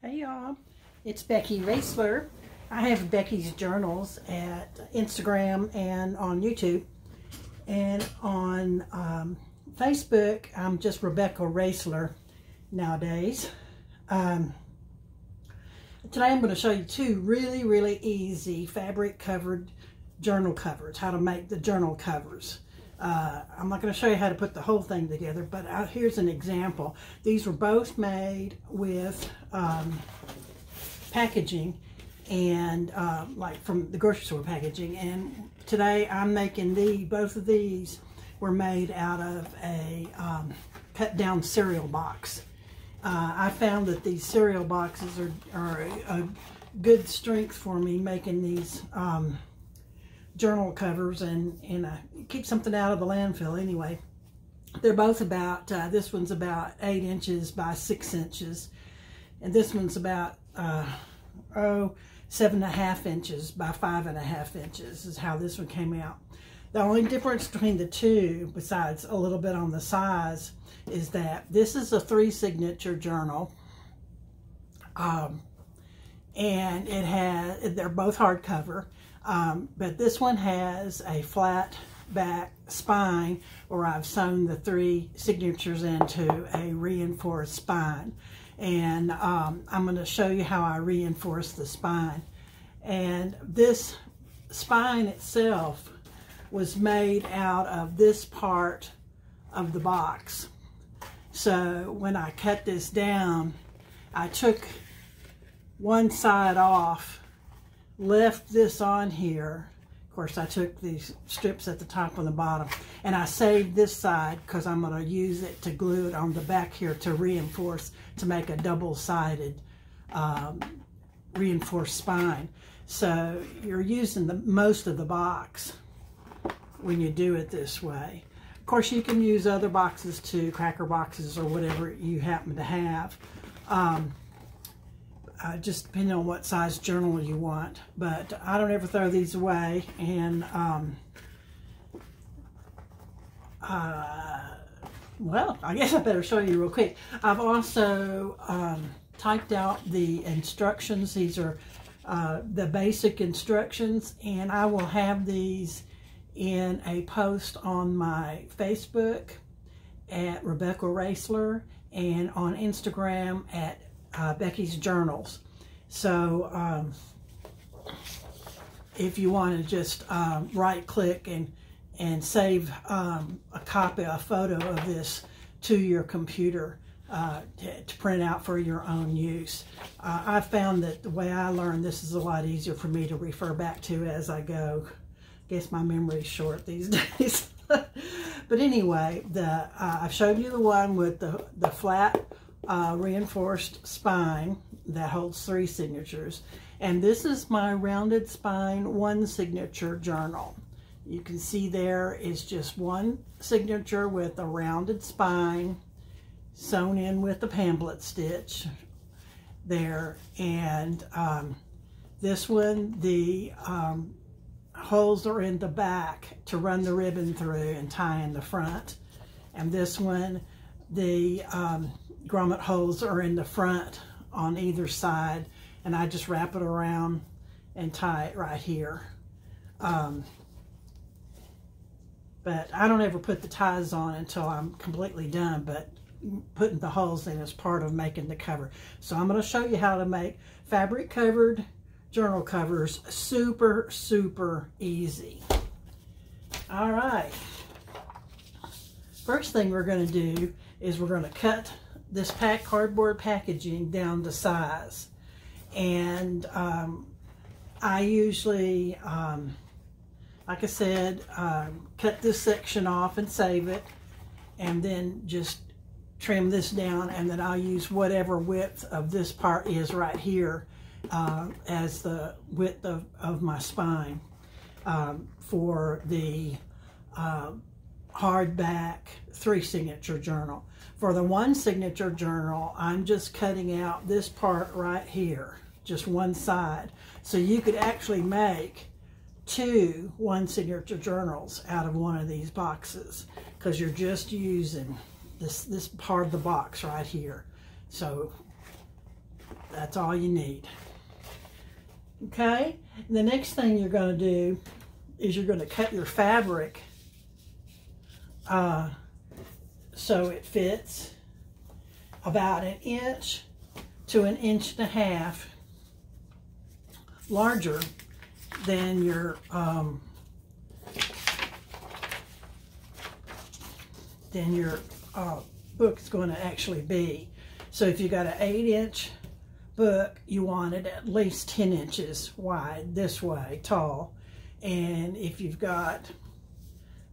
Hey y'all, it's Becky Raisler. I have Becky's Journals at Instagram and on YouTube. And on Facebook, I'm just Rebecca Raisler nowadays. Today I'm going to show you two really easy fabric covered journal covers, how to make the journal covers. I'm not going to show you how to put the whole thing together, but here's an example. These were both made with packaging and like from the grocery store packaging, and today I'm making both of these were made out of a cut down cereal box. I found that these cereal boxes are a good strength for me making these journal covers, and keep something out of the landfill anyway. They're both about, this one's about 8 inches by 6 inches, and this one's about 7.5 inches by 5.5 inches is how this one came out. The only difference between the two, besides a little bit on the size, is that this is a 3-signature journal, and they're both hardcover. But this one has a flat back spine where I've sewn the 3 signatures into a reinforced spine. And I'm going to show you how I reinforce the spine. And this spine itself was made out of this part of the box. So when I cut this down, I took one side off, left this on here. Of course, I took these strips at the top and the bottom, and I saved this side because I'm going to use it to glue it on the back here to reinforce, to make a double-sided reinforced spine. So you're using most of the box when you do it this way. Of course, you can use other boxes too, cracker boxes or whatever you happen to have. Just depending on what size journal you want. But I don't ever throw these away. And well, I guess I better show you real quick. I've also typed out the instructions. These are the basic instructions, and I will have these in a post on my Facebook at Rebecca Raisler and on Instagram at Becky's Journals. So if you want to just right click and save a copy, a photo of this to your computer to print out for your own use. I found that the way I learned this is a lot easier for me to refer back to as I go. I guess my memory's short these days. But anyway, I've showed you the one with the flat reinforced spine that holds 3 signatures, and this is my rounded spine 1-signature journal. You can see there is just 1 signature with a rounded spine sewn in with the pamphlet stitch there, and this one the holes are in the back to run the ribbon through and tie in the front, and this one the grommet holes are in the front on either side, and I just wrap it around and tie it right here. But I don't ever put the ties on until I'm completely done, but putting the holes in is part of making the cover. So I'm going to show you how to make fabric covered journal covers super easy. All right. First thing we're going to do is we're going to cut this cardboard packaging down to size. And I usually, like I said, cut this section off and save it, and then just trim this down, and then I'll use whatever width of this part is right here as the width of my spine for the hardback 3-signature journal. For the 1-signature journal, I'm just cutting out this part right here, just one side. So you could actually make 2 1-signature journals out of one of these boxes, because you're just using this part of the box right here. So That's all you need. Okay, the next thing you're going to do is you're going to cut your fabric so it fits about 1 inch to 1.5 inches larger than your book is going to actually be. So if you got an 8-inch book, you want it at least 10 inches wide this way, tall. And if you've got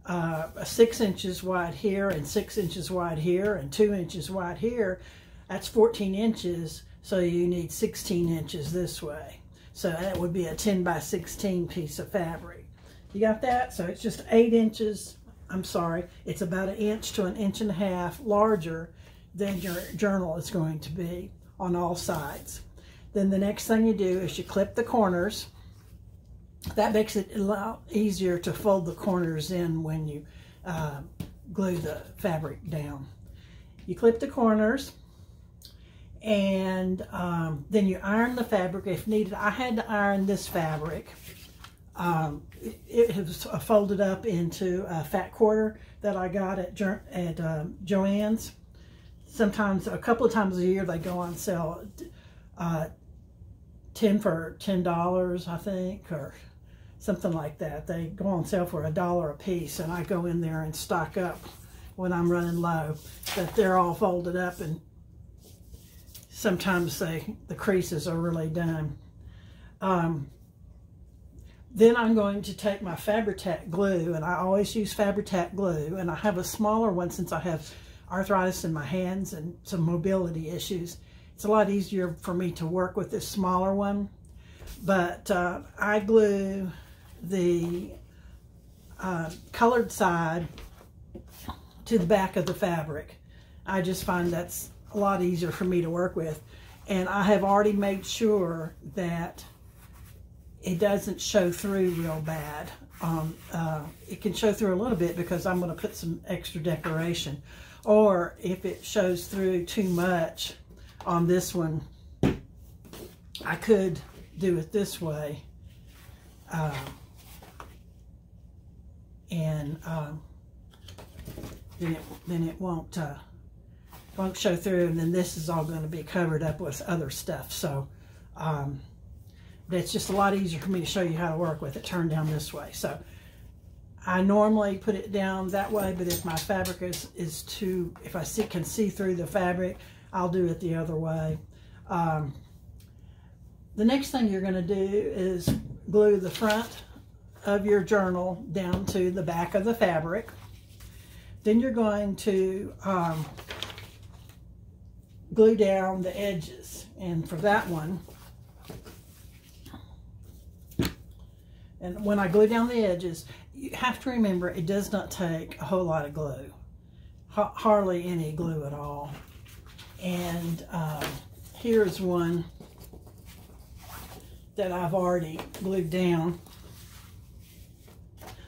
a 6 inches wide here and 6 inches wide here and 2 inches wide here, that's 14 inches. So you need 16 inches this way. So that would be a 10 by 16 piece of fabric. You got that? So it's just 8 inches. I'm sorry, it's about 1 inch to 1.5 inches larger than your journal is going to be on all sides. Then the next thing you do is you clip the corners. That makes it a lot easier to fold the corners in when you glue the fabric down. You clip the corners, and then you iron the fabric if needed. I had to iron this fabric. It was folded up into a fat quarter that I got at Joann's. Sometimes, a couple of times a year, they go on sale 10 for $10, I think, or something like that. They go on sale for $1 a piece, and I go in there and stock up when I'm running low. But they're all folded up, and sometimes the creases are really done. Then I'm going to take my Fabri-Tac glue, and I always use Fabri-Tac glue, and I have a smaller one since I have arthritis in my hands and some mobility issues. It's a lot easier for me to work with this smaller one, but I glue the colored side to the back of the fabric. I just find that's a lot easier for me to work with, and I have already made sure that it doesn't show through real bad. It can show through a little bit because I'm going to put some extra decoration. Or if it shows through too much on this one, I could do it this way. Then it won't show through, and then this is all going to be covered up with other stuff. So it's just a lot easier for me to show you how to work with it turned down this way. So I normally put it down that way, but if my fabric is too, if I can see through the fabric, I'll do it the other way. The next thing you're going to do is glue the front of your journal down to the back of the fabric. Then you're going to glue down the edges. And for that one, and when I glue down the edges, you have to remember it does not take a whole lot of glue. Hardly any glue at all. And here's one that I've already glued down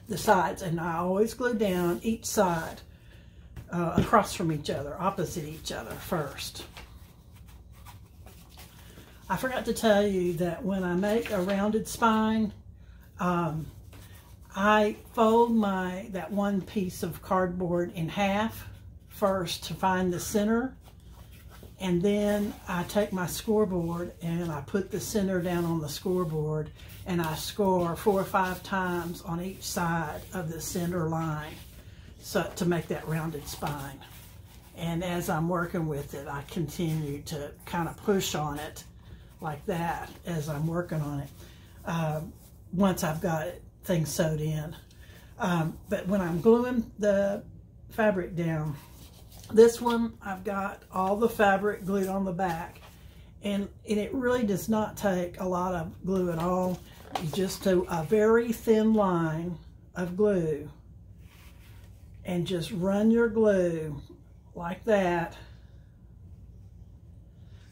the sides, and I always glue down each side across from each other, opposite each other first. I forgot to tell you that when I make a rounded spine, I fold that one piece of cardboard in half first to find the center, and then I take my scoreboard and I put the center down on the scoreboard, and I score 4 or 5 times on each side of the center line, so to make that rounded spine. And as I'm working with it, I continue to kind of push on it like that as I'm working on it, once I've got things sewed in. But when I'm gluing the fabric down, this one I've got all the fabric glued on the back, and it really does not take a lot of glue at all. You just do a very thin line of glue and just run your glue like that,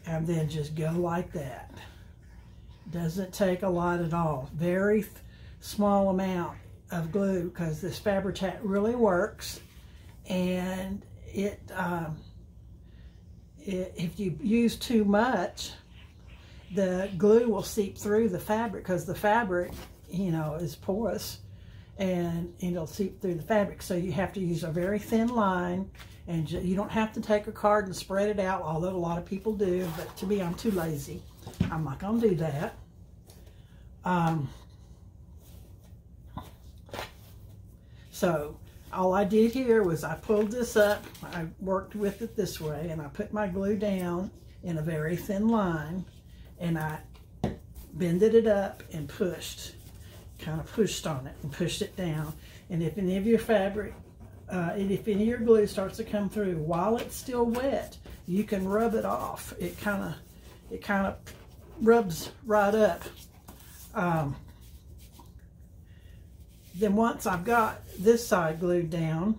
and then just go like that. Doesn't take a lot at all. Very small amount of glue, because this Fabri-Tac really works. And if you use too much, the glue will seep through the fabric, because the fabric, you know, is porous, and it'll seep through the fabric. So you have to use a very thin line, and you don't have to take a card and spread it out, although a lot of people do, but to me, I'm too lazy. I'm not gonna do that. So all I did here was I pulled this up, I worked with it this way, and I put my glue down in a very thin line, and I bended it up and pushed, kind of pushed on it and pushed it down. And if any of your fabric, if any of your glue starts to come through while it's still wet, you can rub it off. It kind of rubs right up. Then once I've got this side glued down,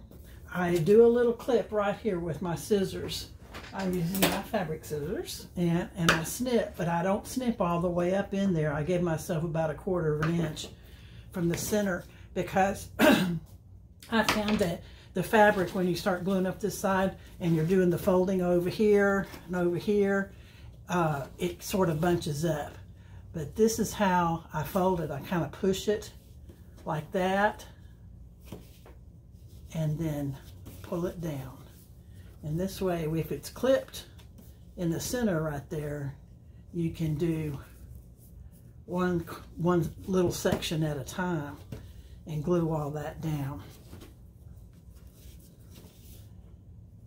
I do a little clip right here with my scissors. I'm using my fabric scissors, and I snip, but I don't snip all the way up in there. I give myself about 1/4 of an inch from the center, because I found that the fabric, when you start gluing up this side and you're doing the folding over here and over here, it sort of bunches up. But this is how I fold it. I kind of push it like that, and then pull it down. And this way, if it's clipped in the center right there, you can do one little section at a time and glue all that down.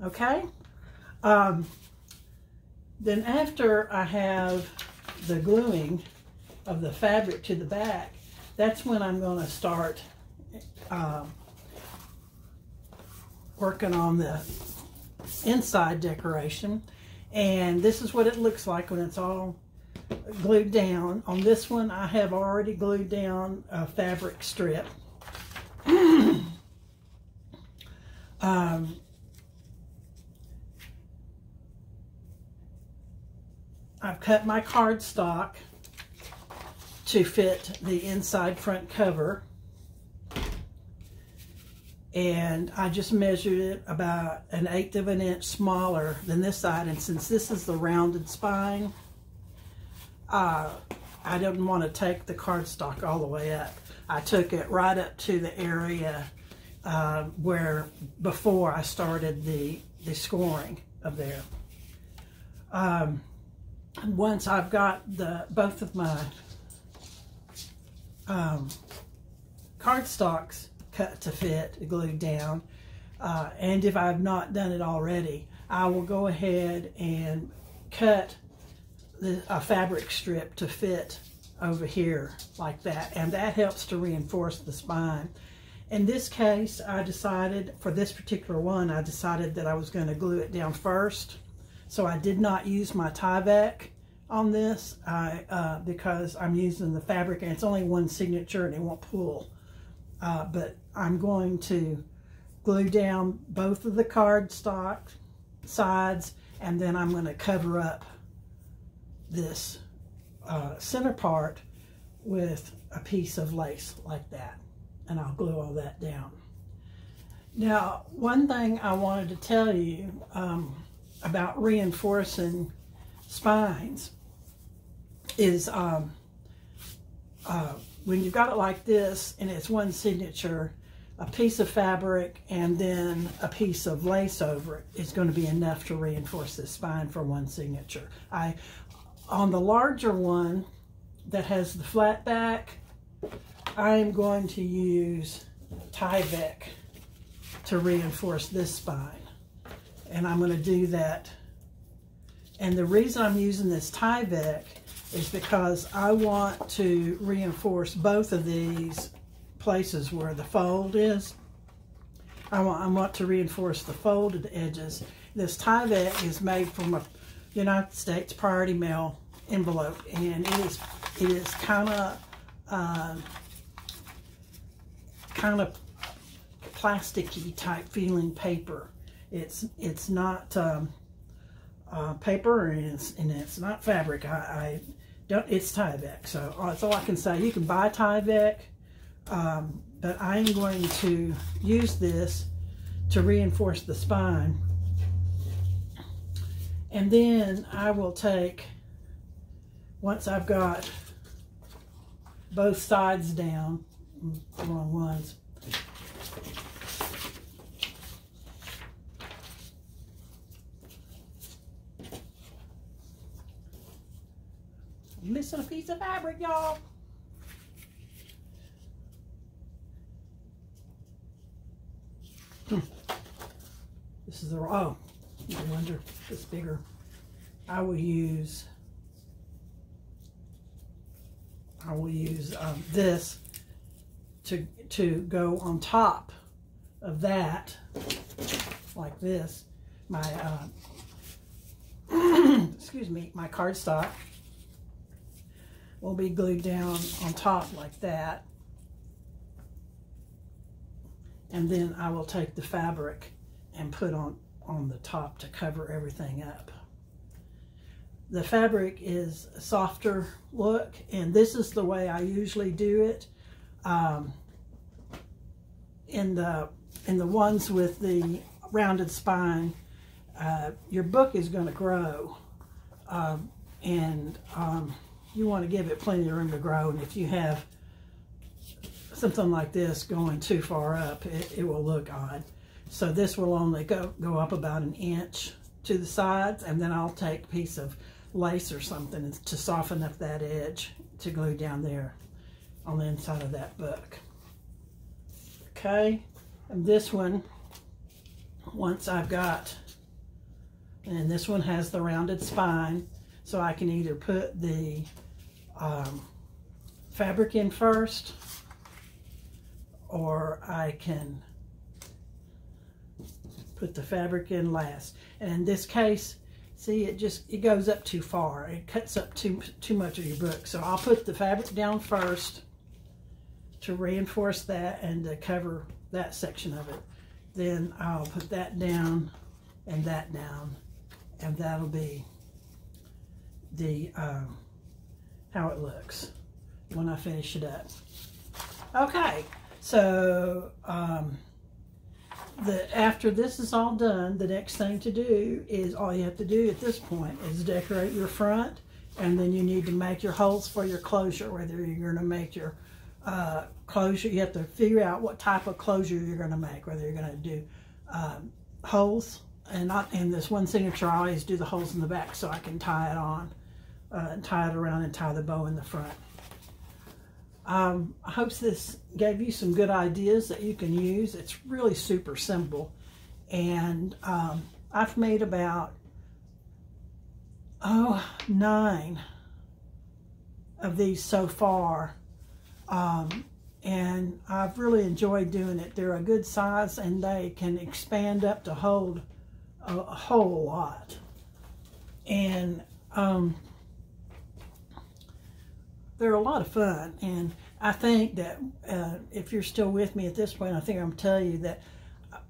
Okay? Then after I have the gluing of the fabric to the back, that's when I'm going to start working on the inside decoration. And this is what it looks like when it's all glued down. On this one, I have already glued down a fabric strip. I've cut my cardstock to fit the inside front cover, and I just measured it about 1/8 of an inch smaller than this side. And since this is the rounded spine, I didn't want to take the cardstock all the way up. I took it right up to the area where before I started the scoring of there. Once I've got both of my cardstocks cut to fit, glued down, and if I've not done it already, I will go ahead and cut a fabric strip to fit over here like that, and that helps to reinforce the spine. In this case, I decided, for this particular one, I decided that I was going to glue it down first. So I did not use my Tyvek on this because I'm using the fabric, and it's only one signature and it won't pull. But I'm going to glue down both of the cardstock sides, and then I'm going to cover up this center part with a piece of lace like that, and I'll glue all that down. Now, one thing I wanted to tell you about reinforcing spines is when you've got it like this and it's one signature, a piece of fabric and then a piece of lace over it is going to be enough to reinforce the spine for one signature. On the larger one that has the flat back, I'm going to use Tyvek to reinforce this spine. And I'm going to do that. And the reason I'm using this Tyvek is because I want to reinforce both of these places where the fold is. I want to reinforce the folded edges. This Tyvek is made from a United States Priority Mail envelope, and it is kind of plasticky type feeling paper. It's not paper, and it's not fabric. It's Tyvek, so that's all I can say. You can buy Tyvek, but I'm going to use this to reinforce the spine. And then I will take once I've got both sides down, wrong ones, I'm missing a piece of fabric, y'all. This is the, oh, no wonder it's bigger. I will use this to go on top of that, like this. My excuse me, my cardstock will be glued down on top like that, and then I will take the fabric and put on the top to cover everything up. The fabric is a softer look, and this is the way I usually do it. In the ones with the rounded spine, your book is going to grow, and you want to give it plenty of room to grow. And if you have something like this going too far up, it will look odd. So this will only go up about 1 inch to the sides, and then I'll take a piece of lace or something to soften up that edge to glue down there on the inside of that book. Okay, and this one, once I've got, and this one has the rounded spine, so I can either put the fabric in first, or I can put the fabric in last. And in this case, see, it goes up too far. It cuts up too much of your book. So I'll put the fabric down first to reinforce that and to cover that section of it. Then I'll put that down and that down, and that'll be the how it looks when I finish it up. Okay, so after this is all done, the next thing to do is, all you have to do at this point is decorate your front, and then you need to make your holes for your closure. Whether you're going to make your closure, you have to figure out what type of closure you're going to make. Whether you're going to do holes, and not in this one signature, I always do the holes in the back so I can tie it on, tie it around, and tie the bow in the front. I hope this gave you some good ideas that you can use. It's really super simple, and I've made about 9 of these so far, and I've really enjoyed doing it. They're a good size, and they can expand up to hold a whole lot, and they're a lot of fun. And I think that if you're still with me at this point, I think I'm telling you that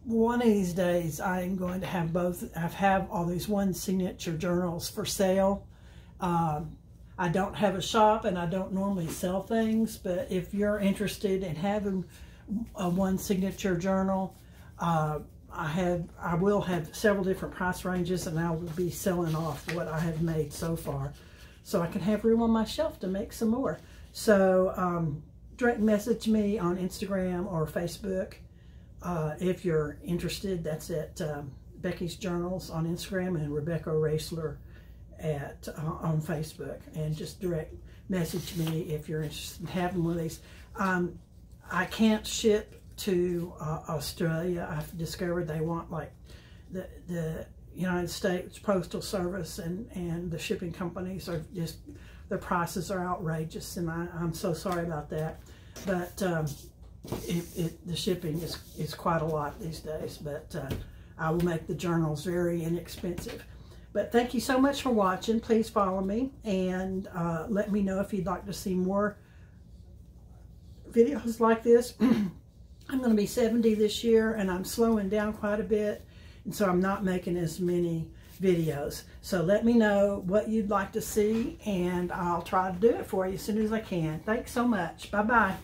one of these days I am going to have both. I have all these one signature journals for sale. I don't have a shop, and I don't normally sell things, but if you're interested in having a one signature journal, I will have several different price ranges, and I will be selling off what I have made so far, so I can have room on my shelf to make some more. So direct message me on Instagram or Facebook if you're interested. That's at Becky's Journals on Instagram, and Rebecca Raisler on Facebook. And just direct message me if you're interested in having one of these. I can't ship to Australia. I've discovered they want, like, the United States Postal Service and the shipping companies are just, their prices are outrageous, and I'm so sorry about that. But the shipping is quite a lot these days. But I will make the journals very inexpensive. But thank you so much for watching. Please follow me, and let me know if you'd like to see more videos like this. I'm going to be 70 this year, and I'm slowing down quite a bit, and so I'm not making as many videos. So let me know what you'd like to see, and I'll try to do it for you as soon as I can. Thanks so much. Bye-bye.